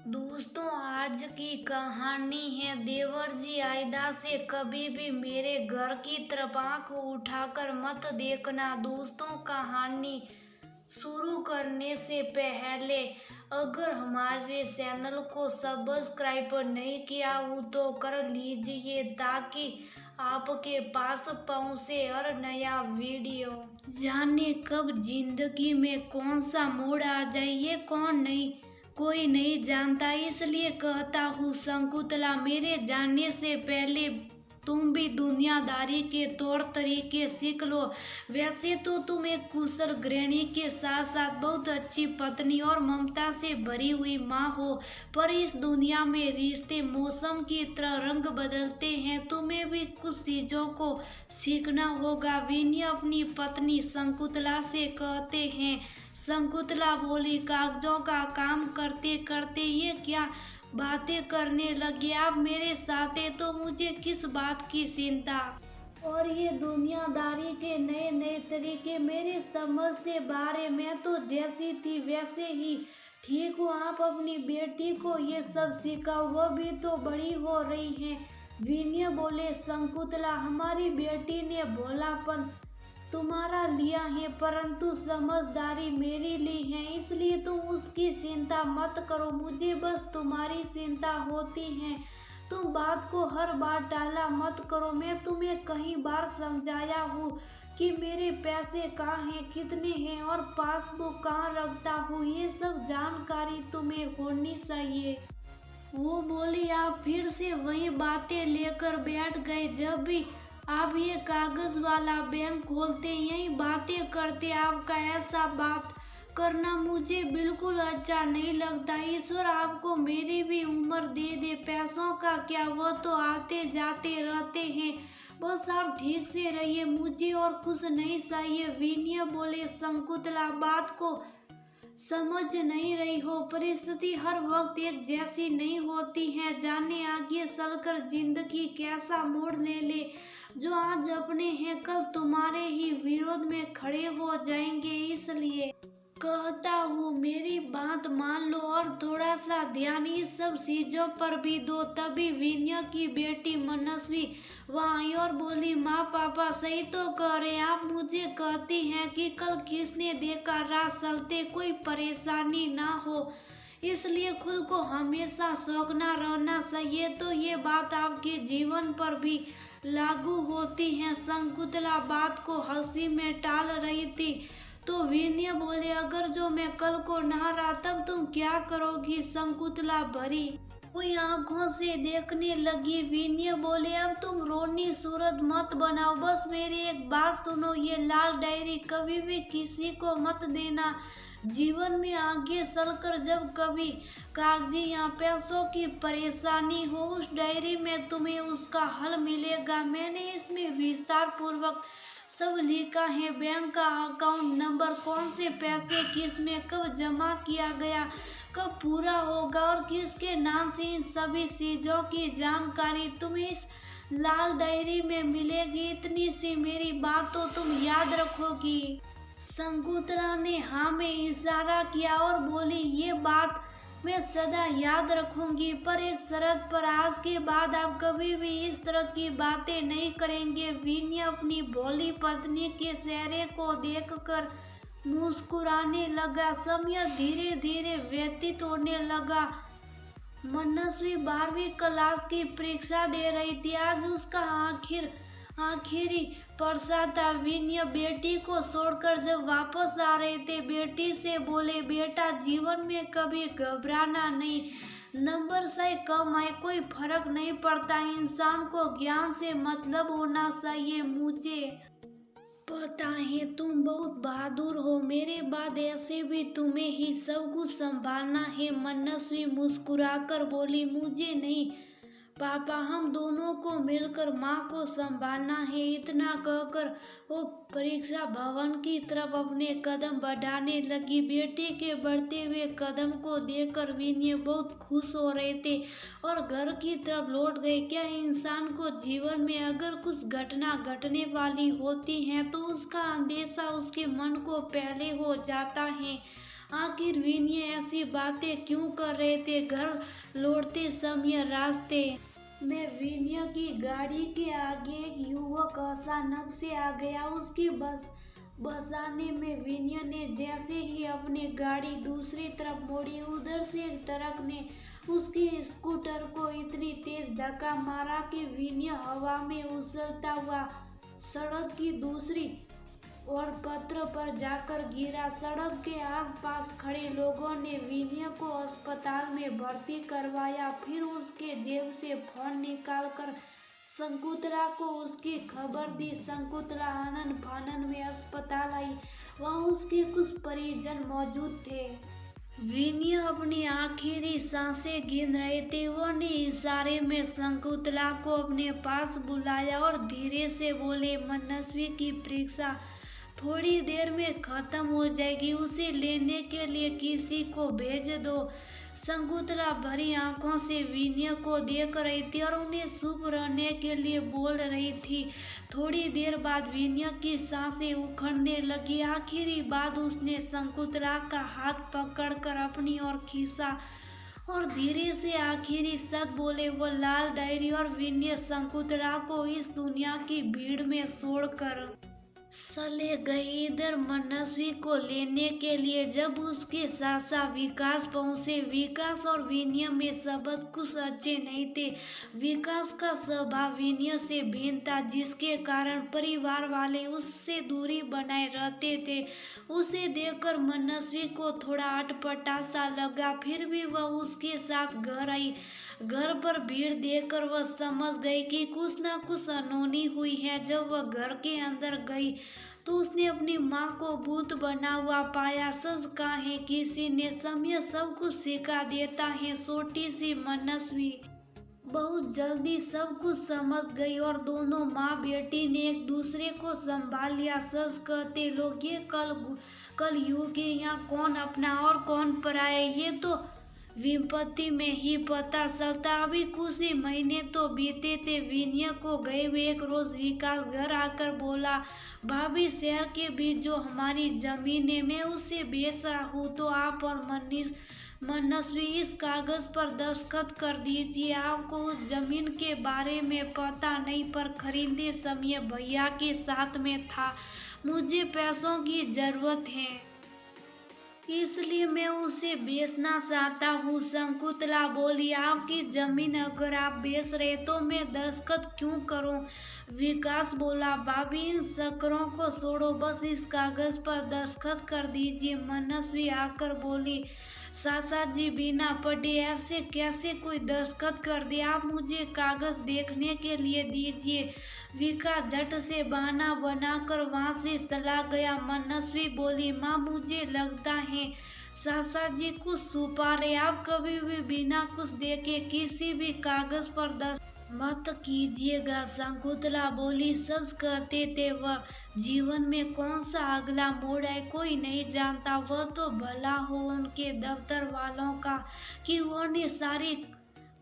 दोस्तों, आज की कहानी है देवर जी आयदा से कभी भी मेरे घर की तरफ आंख उठाकर मत देखना। दोस्तों, कहानी शुरू करने से पहले अगर हमारे चैनल को सब्सक्राइब नहीं किया हो तो कर लीजिए ताकि आपके पास पहुंचे हर नया वीडियो। जाने कब जिंदगी में कौन सा मोड़ आ जाए ये कोई नहीं जानता, इसलिए कहता हूँ शकुंतला, मेरे जानने से पहले तुम भी दुनियादारी के तौर तरीके सीख लो। वैसे तो तुम एक कुशल गृहिणी के साथ साथ बहुत अच्छी पत्नी और ममता से भरी हुई माँ हो, पर इस दुनिया में रिश्ते मौसम की तरह रंग बदलते हैं। तुम्हें भी कुछ चीजों को सीखना होगा। विनय अपनी पत्नी शकुंतला से कहते हैं। शकुंतला बोली, कागजों का काम करते करते ये क्या बातें करने लगे आप मेरे साथ? तो मुझे किस बात की चिंता? और ये दुनियादारी के नए नए तरीके मेरे समझ से बाहर है। मैं तो जैसी थी वैसे ही ठीक हूँ। आप अपनी बेटी को ये सब सिखाओ, वो भी तो बड़ी हो रही है। विनय बोले, शकुंतला, हमारी बेटी ने भोलापन तुम्हारा लिया है परंतु समझदारी मेरी ली है, इसलिए तुम उसकी चिंता मत करो। मुझे बस तुम्हारी चिंता होती है। तुम बात को हर बार टाला मत करो। मैं तुम्हें कई बार समझाया हूँ कि मेरे पैसे कहाँ हैं, कितने हैं और पासबुक कहाँ रखता हूँ, ये सब जानकारी तुम्हें होनी चाहिए। वो बोली, आप फिर से वही बातें लेकर बैठ गए। जब भी आप ये कागज वाला बैंक खोलते यही बातें करते। आपका ऐसा बात करना मुझे बिल्कुल अच्छा नहीं लगता। ईश्वर आपको मेरी भी उम्र दे दे। पैसों का क्या, वो तो आते जाते रहते हैं। बस आप ठीक से रहिए, मुझे और कुछ नहीं चाहिए। विनय बोले, शकुंतला, बात को समझ नहीं रही हो। परिस्थिति हर वक्त एक जैसी नहीं होती है। जाने आगे चलकर जिंदगी कैसा मोड़ ले ले। जो आज अपने हैं कल तुम्हारे ही विरोध में खड़े हो जाएंगे। इसलिए कहता हूँ मेरी बात मान लो और थोड़ा सा ध्यान इस सब चीजों पर भी दो। तभी विनय की बेटी मनस्वी वहाँ आई और बोली, माँ पापा सही तो कह रहे। आप मुझे कहती हैं कि कल किसने देखा रात चलते कोई परेशानी ना हो, इसलिए खुद को हमेशा शौकना रहना चाहिए। तो ये बात आपके जीवन पर भी लागू होती है। शकुंतला बात को हंसी में टाल रही थी तो विनय बोले, अगर जो मैं कल को ना रहा तब तुम क्या करोगी? शकुंतला भरी हुई आंखों से देखने लगी। विनय बोले, अब तुम रोनी सूरत मत बनाओ, बस मेरी एक बात सुनो। ये लाल डायरी कभी भी किसी को मत देना। जीवन में आगे चलकर जब कभी कागजी या पैसों की परेशानी हो, उस डायरी में तुम्हें उसका हल मिलेगा। मैंने इसमें विस्तार पूर्वक सब लिखा है। बैंक का अकाउंट नंबर, कौन से पैसे किस में कब जमा किया गया, कब पूरा होगा और किसके नाम से, इन सभी चीजों की जानकारी तुम्हें इस लाल डायरी में मिलेगी। इतनी सी मेरी बात तो तुम याद रखोगी? शकुंतला ने हाँ में इशारा किया और बोली, ये बात मैं सदा याद रखूंगी, पर एक शर्त पर। आज के बाद आप कभी भी इस तरह की बातें नहीं करेंगे। विनय अपनी भोली पत्नी के चेहरे को देखकर मुस्कुराने लगा। समय धीरे धीरे व्यतीत होने लगा। मनस्वी 12वीं क्लास की परीक्षा दे रही थी। आज उसका आखिरी परसा था। विनय बेटी को छोड़कर जब वापस आ रहे थे, बेटी से बोले, बेटा, जीवन में कभी घबराना नहीं। नंबर से कम आए कोई फर्क नहीं पड़ता, इंसान को ज्ञान से मतलब होना चाहिए। मुझे पता है तुम बहुत बहादुर हो, मेरे बाद ऐसे भी तुम्हें ही सब कुछ संभालना है। मनस्वी मुस्कुराकर बोली, मुझे नहीं पापा, हम दोनों को मिलकर माँ को संभालना है। इतना कहकर वो परीक्षा भवन की तरफ अपने कदम बढ़ाने लगी। बेटे के बढ़ते हुए कदम को देखकर विनय बहुत खुश हो रहे थे और घर की तरफ लौट गए। क्या इंसान को जीवन में अगर कुछ घटना घटने वाली होती है तो उसका अंदेशा उसके मन को पहले हो जाता है। आखिर विनय ऐसी बातें क्यों कर रहे थे। घर लौटते समय रास्ते में विनय की गाड़ी के आगे एक युवक अचानक से आ गया। उसके बसाने में विनय ने जैसे ही अपनी गाड़ी दूसरी तरफ मोड़ी, उधर से एक ट्रक ने उसके स्कूटर को इतनी तेज धक्का मारा कि विनय हवा में उछलता हुआ सड़क की दूसरी और पत्र पर जाकर गिरा। सड़क के आसपास खड़े लोगों ने विनय को अस्पताल में भर्ती करवाया। फिर उसके जेब से फोन निकालकर शकुंतला को उसकी खबर दी। शकुंतला आनन फानन में अस्पताल आई। वहाँ उसके कुछ परिजन मौजूद थे। विनय अपनी आखिरी सांसें गिन रहे थे। उन्होंने इशारे में शकुंतला को अपने पास बुलाया और धीरे से बोले, मनस्वी की परीक्षा थोड़ी देर में खत्म हो जाएगी, उसे लेने के लिए किसी को भेज दो। शकुंतला भरी आंखों से विनय को देख रही थी और उन्हें चुप रहने के लिए बोल रही थी। थोड़ी देर बाद विनय की सांसें उखड़ने लगी। आखिरी बात उसने शकुंतला का हाथ पकड़कर अपनी ओर खींचा और धीरे से आखिरी शब्द बोले, वो लाल डायरी। और विनय शकुंतला को इस दुनिया की भीड़ में छोड़कर चले गए। इधर मनस्वी को लेने के लिए जब उसके चाचा विकास पहुंचे। विकास और विनय में संबंध कुछ अच्छे नहीं थे। विकास का स्वभाव विनय से भिन्न था, जिसके कारण परिवार वाले उससे दूरी बनाए रहते थे। उसे देखकर मनस्वी को थोड़ा अटपटा सा लगा, फिर भी वह उसके साथ घर आई। घर पर भीड़ देखकर वह समझ गई कि कुछ न कुछ अनहोनी हुई है। जब वह घर के अंदर गई तो उसने अपनी माँ को भूत बना हुआ पाया। सच कहे किसी ने समय सब कुछ सिखा देता है। छोटी सी मनस्वी बहुत जल्दी सब कुछ समझ गई और दोनों माँ बेटी ने एक दूसरे को संभाल लिया। सच कहते लोग, ये कल युग है, यहाँ कौन अपना और कौन पराया ये तो विपत्ति में ही पता चलता। अभी कुछ ही महीने तो बीते थे। विनय को गए हुए एक रोज विकास घर आकर बोला, भाभी शहर के बीच जो हमारी जमीन है मैं उसे बेच रहा हूँ, तो आप और मनस्वी इस कागज पर दस्तखत कर दीजिए। आपको उस जमीन के बारे में पता नहीं, पर खरीदते समय भैया के साथ में था। मुझे पैसों की जरूरत है, इसलिए मैं उसे बेचना चाहता हूँ। शकुंतला बोली, आपकी जमीन अगर आप बेच रहे तो मैं दस्तखत क्यों करूँ। विकास बोला, भाभी इन चक्करों को छोड़ो, बस इस कागज पर दस्तखत कर दीजिए। मनस्वी आकर बोली, चाचा जी बिना पढ़े ऐसे कैसे कोई दस्तखत कर दे, आप मुझे कागज देखने के लिए दीजिए। विकास झट से बहाना बनाकर वहां से चला गया। मनस्वी बोली, माँ मुझे लगता है चाचा जी कुछ छुपा रहे, आप कभी भी बिना कुछ देखे किसी भी कागज पर दस्तखत मत कीजिएगा। शकुंतला बोली, सच कहते थे वह, जीवन में कौन सा अगला मोड़ है कोई नहीं जानता। वह तो भला हो उनके दफ्तर वालों का कि उन्होंने सारी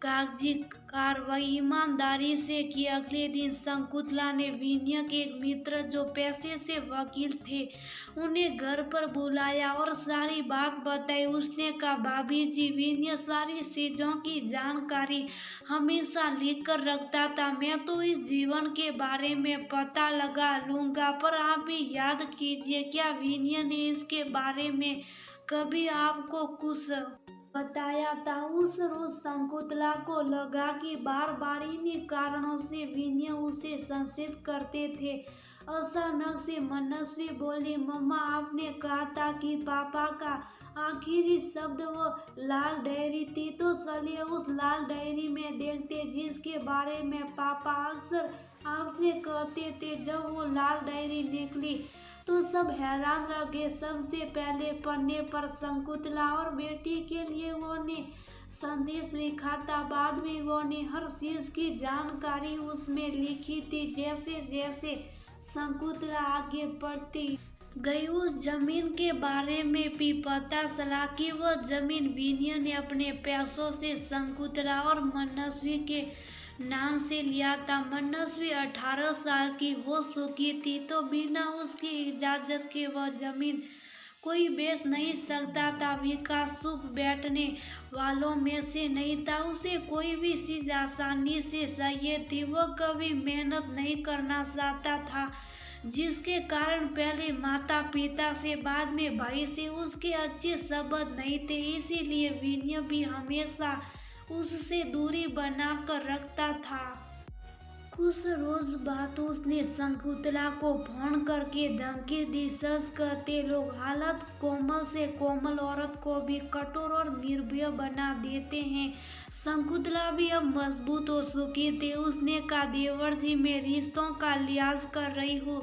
कागजी कार्रवाई ईमानदारी से की। अगले दिन शकुंतला ने विनय के एक मित्र जो पैसे से वकील थे उन्हें घर पर बुलाया और सारी बात बताई। उसने कहा, भाभी जी विनय सारी चीजों की जानकारी हमेशा लिख कर रखता था, मैं तो इस जीवन के बारे में पता लगा लूंगा, पर आप भी याद कीजिए, क्या विनय ने इसके बारे में कभी आपको कुछ बताया था। उस रोज शकुंतला को लगा कि बार बार इन्हीं कारणों से विनय उसे संशय करते थे। अचानक से मनस्वी बोली, मम्मा आपने कहा था कि पापा का आखिरी शब्द वो लाल डायरी थी, तो चलिए उस लाल डायरी में देखते जिसके बारे में पापा अक्सर आपसे कहते थे। जब वो लाल डायरी निकली तो सब हैरान रह गए। सबसे पहले पन्ने पर शकुंतला और बेटी के लिए उन्होंने संदेश लिखा था। बाद में उन्होंने हर चीज की जानकारी उसमें लिखी थी। जैसे जैसे शकुंतला आगे बढ़ती गई उस जमीन के बारे में भी पता चला कि वह जमीन विनय ने अपने पैसों से शकुंतला और मनस्वी के नाम से लिया था। मनस्वी 18 साल की हो चुकी थी, तो बिना उसकी इजाजत के वह जमीन कोई बेच नहीं सकता था। विकास चुप बैठने वालों में से नहीं था। उसे कोई भी चीज आसानी से चाहिए थी। वह कभी मेहनत नहीं करना चाहता था, जिसके कारण पहले माता पिता से बाद में भाई से उसके अच्छे संबंध नहीं थे। इसीलिए विनय भी हमेशा उससे दूरी बनाकर रखता था। कुछ रोज बाद उसने शकुंतला को फोन करके धमकी दी। सच कहते लोग हालत कोमल से कोमल औरत को भी कठोर और निर्भय बना देते हैं। शकुंतला भी अब मजबूत हो चुकी थी। उसने कहा, देवर जी, मैं रिश्तों का लिहाज कर रही हूँ,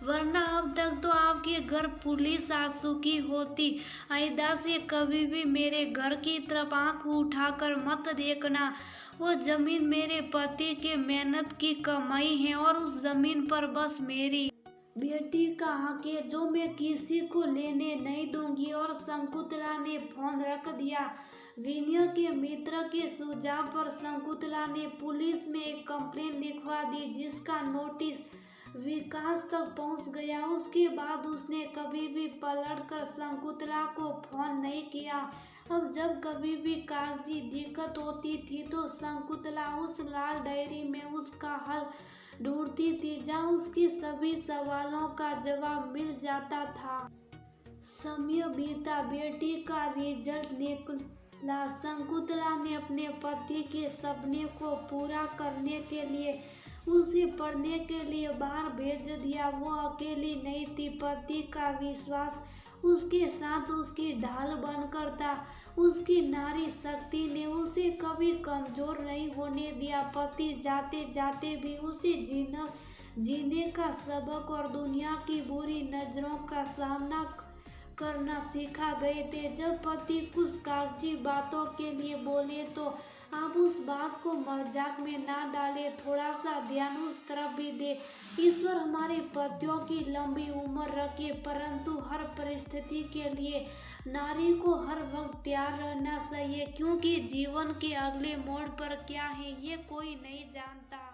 वरना अब तक तो आपके घर पुलिस आ चुकी होती। आइंदा से कभी भी मेरे घर की तरफ आंख उठाकर मत देखना। वो जमीन मेरे पति के मेहनत की कमाई है और उस जमीन पर बस मेरी बेटी का हक है, जो मैं किसी को लेने नहीं दूंगी। और शकुंतला ने फोन रख दिया। विनय के मित्र के सुझाव पर शकुंतला ने पुलिस में एक कंप्लेंट लिखवा दी, जिसका नोटिस विकास तक पहुंच गया। उसके बाद उसने कभी भी पलटकर शकुंतला को फोन नहीं किया। अब जब कभी भी कागजी दिक्कत होती थी तो शकुंतला उस लाल डायरी में उसका हल ढूंढती थी, जहाँ उसके सभी सवालों का जवाब मिल जाता था। समय बीता, बेटी का रिजल्ट निकला। शकुंतला ने अपने पति के सपने को पूरा करने के लिए उसे पढ़ने के लिए बाहर भेज दिया। वो अकेली नहीं थी, पति का विश्वास उसके साथ उसकी ढाल बनकर था। उसकी नारी शक्ति ने उसे कभी कमजोर नहीं होने दिया। पति जाते जाते भी उसे जीने का सबक और दुनिया की बुरी नजरों का सामना करना सिखा गए थे। जब पति कुछ कागजी बातों के लिए बोले तो आप उस बात को मजाक में ना डालें, थोड़ा सा ध्यान उस तरफ भी दे। ईश्वर हमारे पतियों की लंबी उम्र रखे, परंतु हर परिस्थिति के लिए नारी को हर वक्त तैयार रहना चाहिए, क्योंकि जीवन के अगले मोड़ पर क्या है ये कोई नहीं जानता।